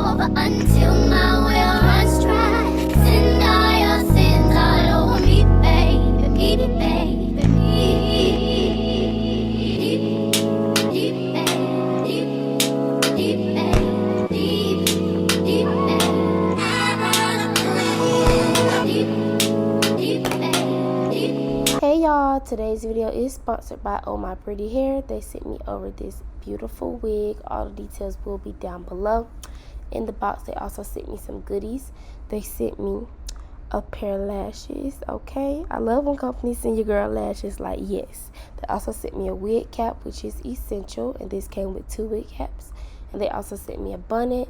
over until my well runs dry. Send all your sins all over me, baby, baby, baby. Hey y'all, today's video is sponsored by Ohmypretty hair. They sent me over this beautiful wig. All the details will be down below. In the box they also sent me some goodies. They sent me a pair of lashes. Okay, I love when companies send your girl lashes, like yes. They also sent me a wig cap, which is essential, and this came with 2 wig caps. And they also sent me a bonnet,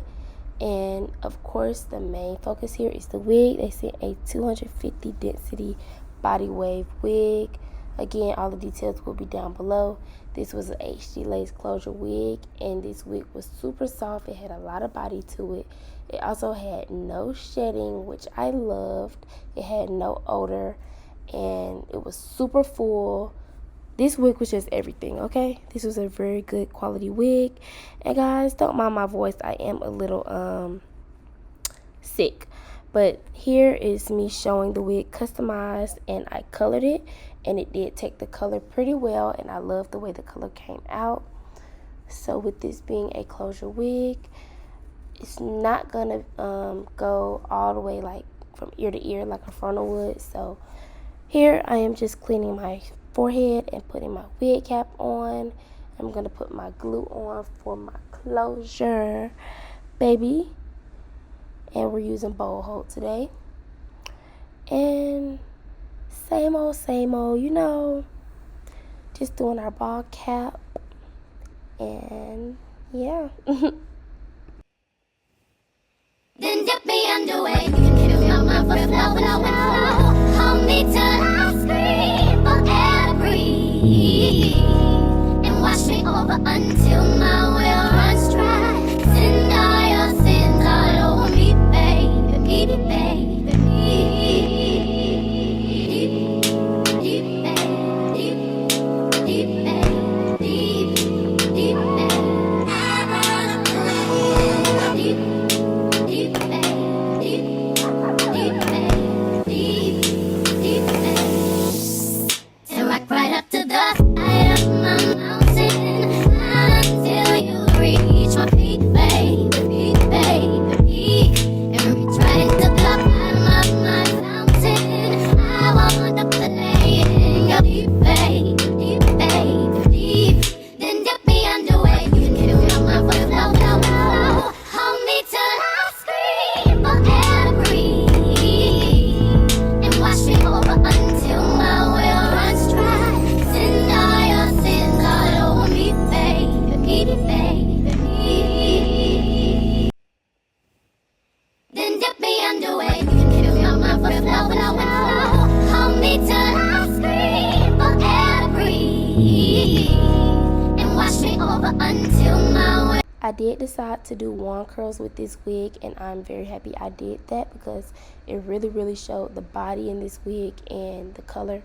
and of course the main focus here is the wig. They sent a 250 density body wave wig. Again, all the details will be down below. This was an HD lace closure wig, and this wig was super soft. It had a lot of body to it. It also had no shedding, which I loved. It had no odor, and it was super full. This wig was just everything, okay? This was a very good quality wig. And guys, don't mind my voice. I am a little sick. But here is me showing the wig customized, and I colored it, and it did take the color pretty well, and I love the way the color came out. So with this being a closure wig, it's not gonna go all the way like from ear to ear like a frontal would. So here I am just cleaning my forehead and putting my wig cap on. I'm gonna put my glue on for my closure, baby. And we're using bowl hold today. And same old, you know, just doing our ball cap. And yeah. Then dip me underway. You can kill me on my first love, hold me till I scream for air to breathe, and wash me over until my well runs dry. Send all your sins all over me, baby, baby, baby. I did decide to do wand curls with this wig, and I'm very happy I did that because it really showed the body in this wig and the color.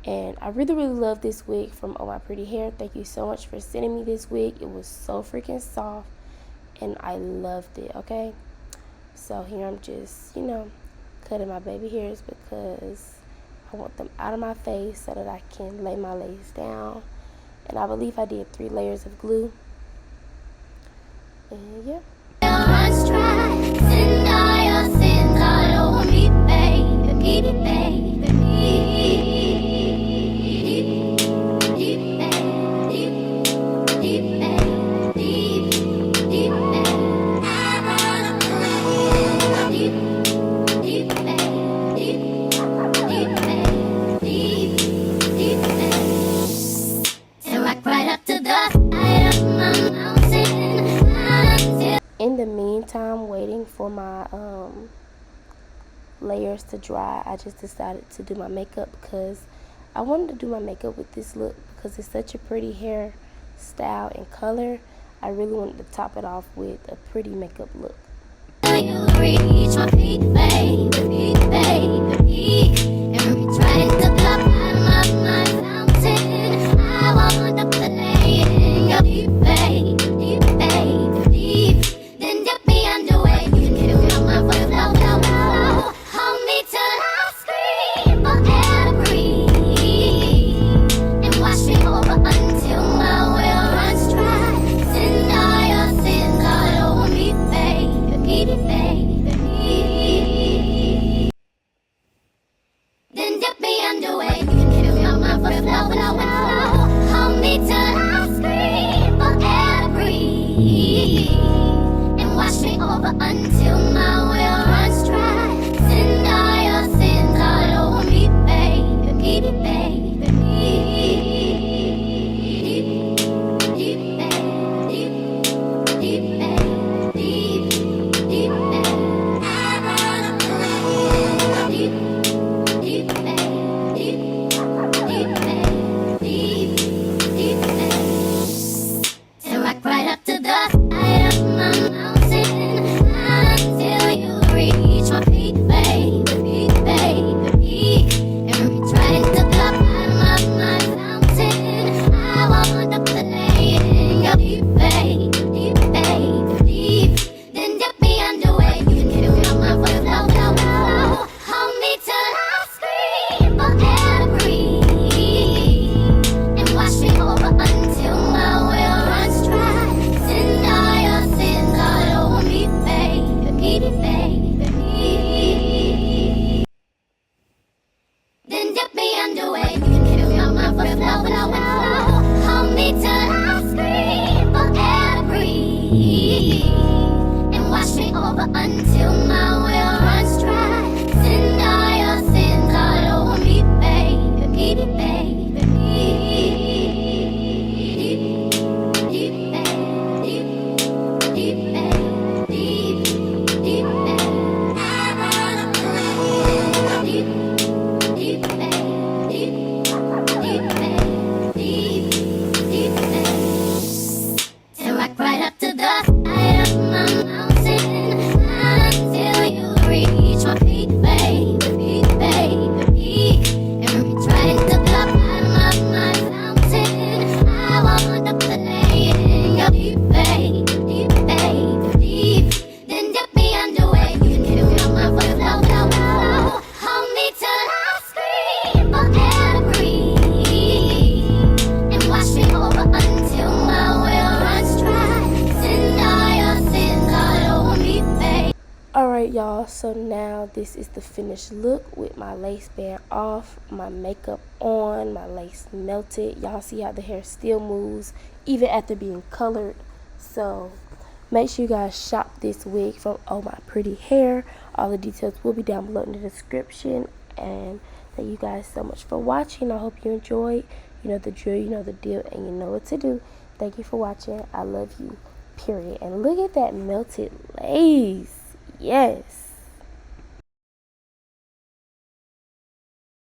And I really love this wig from Ohmypretty hair. Thank you so much for sending me this wig. It was so freaking soft and I loved it. Okay, so here I'm just, you know, cutting my baby hairs because I want them out of my face so that I can lay my lace down. And I believe I did 3 layers of glue. And yeah. In the meantime, waiting for my layers to dry, I just decided to do my makeup because I wanted to do my makeup with this look because it's such a pretty hair style and color. I really wanted to top it off with a pretty makeup look. You reach my feet, baby, baby, and reach right into the bottom of my fountain. I want to play in your deep, baby, deep, baby, deep. Then dip me under. y'all, so now this is the finished look with my lace band off, my makeup on, my lace melted. Y'all see how the hair still moves even after being colored. So make sure you guys shop this wig from Ohmypretty Hair. All the details will be down below in the description. And thank you guys so much for watching. I hope you enjoyed. You know the drill, you know the deal, and you know what to do. Thank you for watching. I love you, period. And look at that melted lace. Yes.